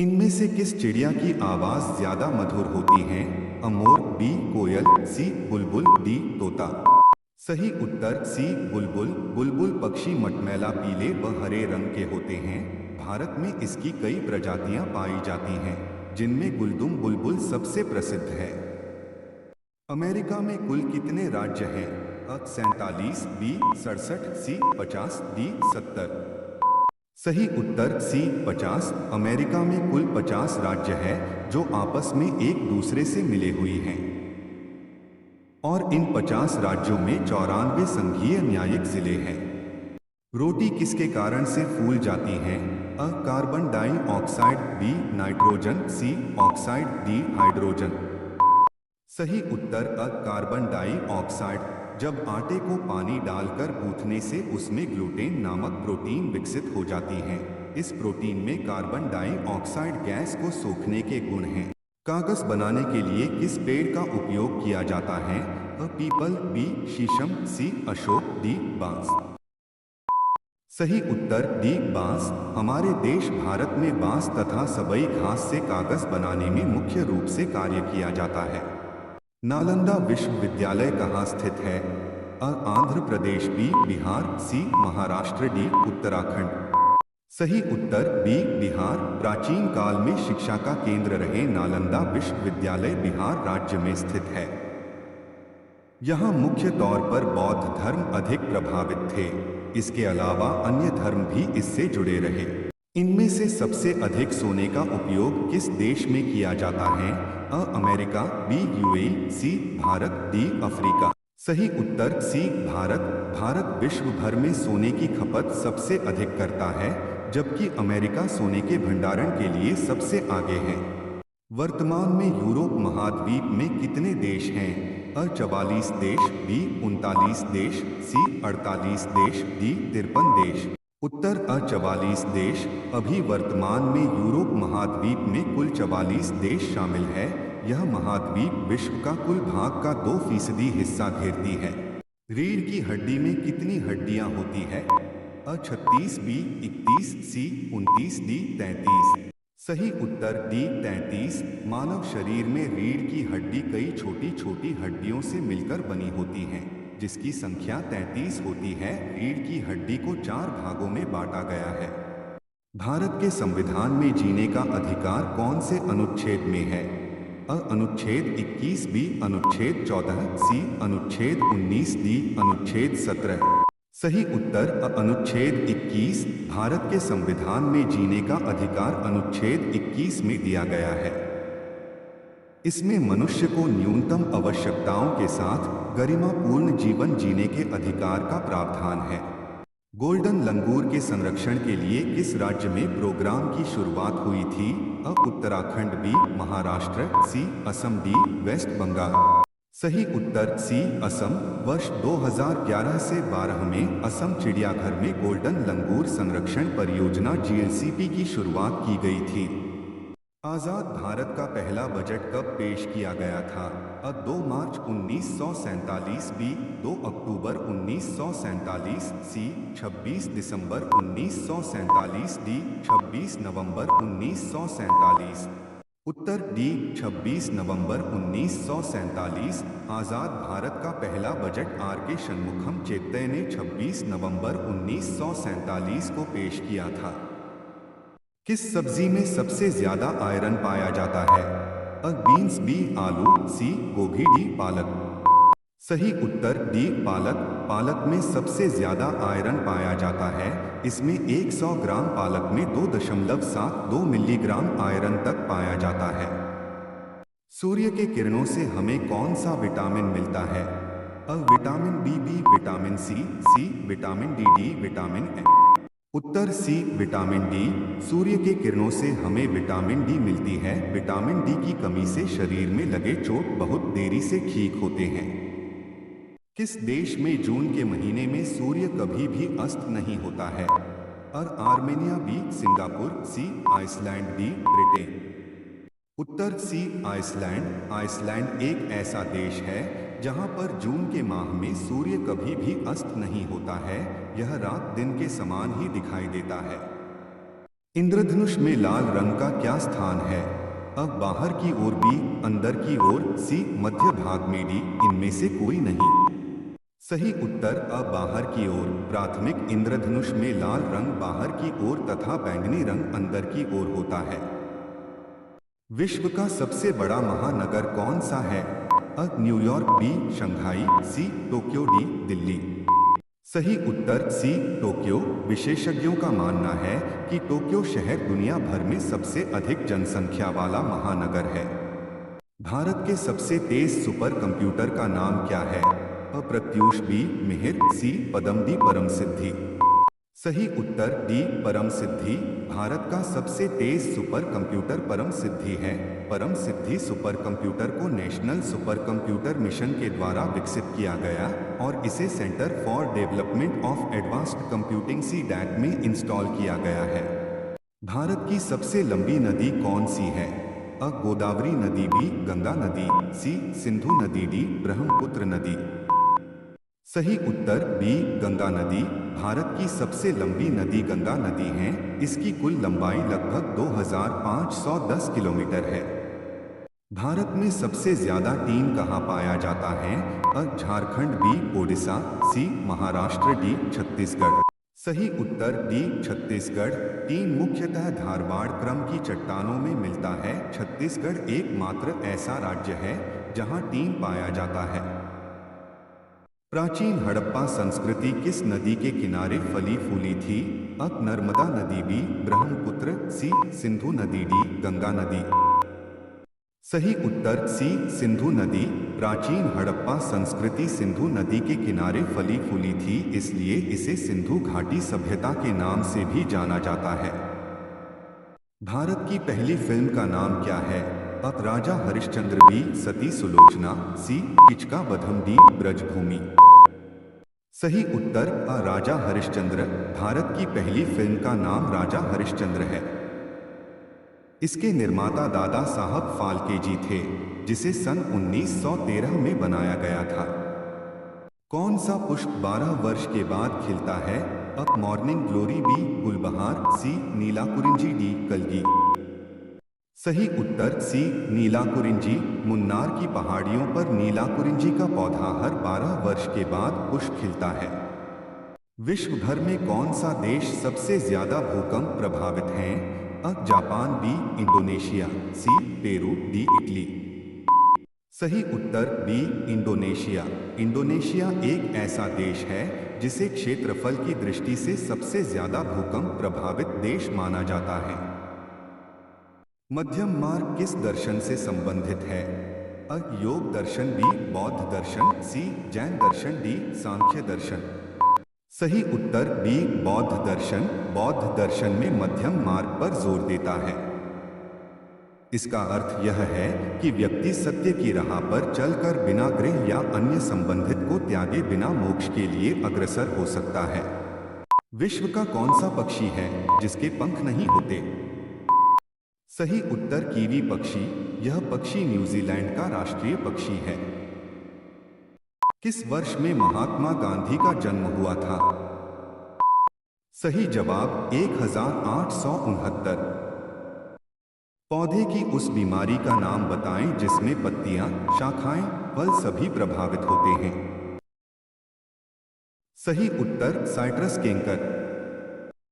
इनमें से किस चिड़िया की आवाज ज्यादा मधुर होती है? अ मोर, बी कोयल, सी बुलबुल, डी तोता। सही उत्तर सी बुलबुल। बुलबुल पक्षी मटमैला पीले व हरे रंग के होते हैं। भारत में इसकी कई प्रजातियां पाई जाती हैं, जिनमें गुलदुम बुलबुल सबसे प्रसिद्ध है। अमेरिका में कुल कितने राज्य हैं? अ 47, बी 67, सी 50, डी 70। सही उत्तर सी 50। अमेरिका में कुल 50 राज्य है, जो आपस में एक दूसरे से मिले हुए हैं। और इन 50 राज्यों में 94 संघीय न्यायिक जिले हैं। रोटी किसके कारण से फूल जाती है? अ carbon dioxide, B nitrogen, C oxide, D hydrogen. सही उत्तर अ कार्बन डाइऑक्साइड। जब आटे को पानी डालकर गूंथने से उसमें ग्लूटेन नामक प्रोटीन विकसित हो जाती है। इस प्रोटीन में कार्बन डाइऑक्साइड गैस को सोखने के गुण हैं। कागज बनाने के लिए किस पेड़ का उपयोग किया जाता है? अ पीपल, बी शीशम, सी अशोक, डी बांस। सही उत्तर डी बांस। हमारे देश भारत में बांस तथा सबई घास से कागज बनाने में मुख्य रूप से कार्य किया जाता है। नालंदा विश्वविद्यालय कहाँ स्थित है? अ आंध्र प्रदेश, बी बिहार, सी महाराष्ट्र, डी उत्तराखंड। सही उत्तर बी बिहार। प्राचीन काल में शिक्षा का केंद्र रहे नालंदा विश्वविद्यालय बिहार राज्य में स्थित है। यहाँ मुख्य तौर पर बौद्ध धर्म अधिक प्रभावित थे। इसके अलावा अन्य धर्म भी इससे जुड़े रहे। इनमें से सबसे अधिक सोने का उपयोग किस देश में किया जाता है? अ अमेरिका, बी यूएई, सी भारत, डी अफ्रीका। सही उत्तर सी भारत। भारत विश्व भर में सोने की खपत सबसे अधिक करता है, जबकि अमेरिका सोने के भंडारण के लिए सबसे आगे है। वर्तमान में यूरोप महाद्वीप में कितने देश हैं? अ 44 देश, बी 39 देश, सी 48 देश, डी 53 देश। उत्तर अ 44 देश। अभी वर्तमान में यूरोप महाद्वीप में कुल 44 देश शामिल है। यह महाद्वीप विश्व का कुल भाग का 2% हिस्सा घेरती है। रीढ़ की हड्डी में कितनी हड्डियां होती है? अ 36, बी 31, सी 29, डी 33। सही उत्तर डी 33। मानव शरीर में रीढ़ की हड्डी कई छोटी छोटी हड्डियों से मिलकर बनी होती है, जिसकी संख्या 33 होती है। रीढ़ की हड्डी को 4 भागों में बांटा गया है। भारत के संविधान में जीने का अधिकार कौन से अनुच्छेद में है? अ अनुच्छेद 21, बी अनुच्छेद 14, सी अनुच्छेद 19, डी अनुच्छेद 17। सही उत्तर अ अनुच्छेद 21। भारत के संविधान में जीने का अधिकार अनुच्छेद 21 में दिया गया है। इसमें मनुष्य को न्यूनतम आवश्यकताओं के साथ गरिमापूर्ण जीवन जीने के अधिकार का प्रावधान है। गोल्डन लंगूर के संरक्षण के लिए किस राज्य में प्रोग्राम की शुरुआत हुई थी? अ उत्तराखंड, बी महाराष्ट्र, सी असम, डी वेस्ट बंगाल। सही उत्तर सी असम। वर्ष 2011 से 12 में असम चिड़ियाघर में गोल्डन लंगूर संरक्षण परियोजना जीएलसीपी की शुरुआत की गई थी। आजाद भारत का पहला बजट कब पेश किया गया था? अ 2 मार्च 1947, बी 2 अक्टूबर 1947, सी 26 दिसंबर 1947, डी 26 नवंबर 1947। उत्तर डी 26 नवंबर 1947। आजाद भारत का पहला बजट आर के शनमुखम चेत्तय ने 26 नवंबर 1947 को पेश किया था। किस सब्जी में सबसे ज्यादा आयरन पाया जाता है? अ बीन्स, बी आलू, सी गोभी, डी पालक। सही उत्तर डी पालक। पालक में सबसे ज्यादा आयरन पाया जाता है। इसमें 100 ग्राम पालक में 2.72 मिलीग्राम आयरन तक पाया जाता है। सूर्य के किरणों से हमें कौन सा विटामिन मिलता है? अ vitamin B, B vitamin C vitamin D, D vitamin A. उत्तर सी विटामिन डी। सूर्य के किरणों से हमें विटामिन डी मिलती है। विटामिन डी की कमी से शरीर में लगे चोट बहुत देरी से ठीक होते हैं। किस देश में जून के महीने में सूर्य कभी भी अस्त नहीं होता है? और आर्मेनिया, बी सिंगापुर, सी आइसलैंड, डी ब्रिटेन। उत्तर सी आइसलैंड। आइसलैंड एक ऐसा देश है जहां पर जून के माह में सूर्य कभी भी अस्त नहीं होता है। यह रात दिन के समान ही दिखाई देता है। इंद्रधनुष में लाल रंग का क्या स्थान है? अ बाहर की ओर, बी अंदर की ओर, सी मध्य भाग में, डी इनमें से कोई नहीं। सही उत्तर अ बाहर की ओर। प्राथमिक इंद्रधनुष में लाल रंग बाहर की ओर तथा बैंगनी रंग अंदर की ओर होता है। विश्व का सबसे बड़ा महानगर कौन सा है? अ New York, B Shanghai, C Tokyo, D Delhi. सही उत्तर सी टोक्यो। विशेषज्ञों का मानना है कि टोक्यो शहर दुनिया भर में सबसे अधिक जनसंख्या वाला महानगर है। भारत के सबसे तेज सुपर कंप्यूटर का नाम क्या है? अ प्रत्यूष, बी मिहिर, सी पदम, डी परम सिद्धि। सही उत्तर डी परम सिद्धि। भारत का सबसे तेज सुपर कंप्यूटर परम सिद्धि है। परम सिद्धि सुपर कंप्यूटर को नेशनल सुपर कंप्यूटर मिशन के द्वारा विकसित किया गया और इसे centre for development of advanced computing (CDAC) में इंस्टॉल किया गया है। भारत की सबसे लंबी नदी कौन सी है? अ गोदावरी नदी, बी गंगा नदी, सी सिंधु नदी, डी ब्रह्मपुत्र नदी। सही उत्तर बी गंगा नदी। भारत की सबसे लंबी नदी गंगा नदी है। इसकी कुल लंबाई लगभग 2510 किलोमीटर है। भारत में सबसे ज्यादा टीम कहाँ पाया जाता है? अ झारखंड, बी ओडिशा, सी महाराष्ट्र, डी छत्तीसगढ़। सही उत्तर डी छत्तीसगढ़। टीम मुख्यतः धारवाड़ क्रम की चट्टानों में मिलता है। छत्तीसगढ़ एकमात्र ऐसा राज्य है जहां टीम पाया जाता है। प्राचीन हड़प्पा संस्कृति किस नदी के किनारे फली फूली थी? अ नर्मदा नदी, बी ब्रह्मपुत्र, सी सिंधु नदी, डी गंगा नदी। सही उत्तर सी सिंधु नदी। प्राचीन हड़प्पा संस्कृति सिंधु नदी के किनारे फली फूली थी, इसलिए इसे सिंधु घाटी सभ्यता के नाम से भी जाना जाता है। भारत की पहली फिल्म का नाम क्या है? अ राजा हरिश्चंद्र, बी सती सुलोचना, सी किचका वधम, डी ब्रजभूमि। सही उत्तर अ राजा हरिश्चंद्र। भारत की पहली फिल्म का नाम राजा हरिश्चंद्र है। इसके निर्माता दादा साहब फाल्के जी थे, जिसे सन 1913 में बनाया गया था। कौन सा पुष्प 12 वर्ष के बाद खिलता है? अ मॉर्निंग ग्लोरी, बी गुलबहार, सी नीलाकुरिंजी, डी कलगी। सही उत्तर सी नीलाकुरिंजी। मुन्नार की पहाड़ियों पर नीलाकुरिंजी का पौधा हर 12 वर्ष के बाद पुष्प खिलता है। विश्व भर में कौन सा देश सबसे ज्यादा भूकंप प्रभावित है? अ जापान, बी इंडोनेशिया, सी पेरू, डी इटली। सही उत्तर बी इंडोनेशिया। इंडोनेशिया एक ऐसा देश है जिसे क्षेत्रफल की दृष्टि से सबसे ज्यादा भूकंप प्रभावित देश माना जाता है। मध्यम मार्ग किस दर्शन से संबंधित है? अ योग दर्शन, बी बौद्ध दर्शन, सी जैन दर्शन, डी सांख्य दर्शन। सही उत्तर बी बौद्ध दर्शन। बौद्ध दर्शन में मध्यम मार्ग पर जोर देता है। इसका अर्थ यह है कि व्यक्ति सत्य की राह पर चलकर बिना गृह या अन्य संबंधित को त्यागे बिना मोक्ष के लिए अग्रसर हो सकता है। विश्व का कौन सा पक्षी है जिसके पंख नहीं होते? सही उत्तर कीवी पक्षी। यह पक्षी न्यूजीलैंड का राष्ट्रीय पक्षी है। किस वर्ष में महात्मा गांधी का जन्म हुआ था? सही जवाब 1869। पौधे की उस बीमारी का नाम बताएं जिसमें पत्तियां, शाखाएं, फल सभी प्रभावित होते हैं। सही उत्तर साइट्रस कैंकर।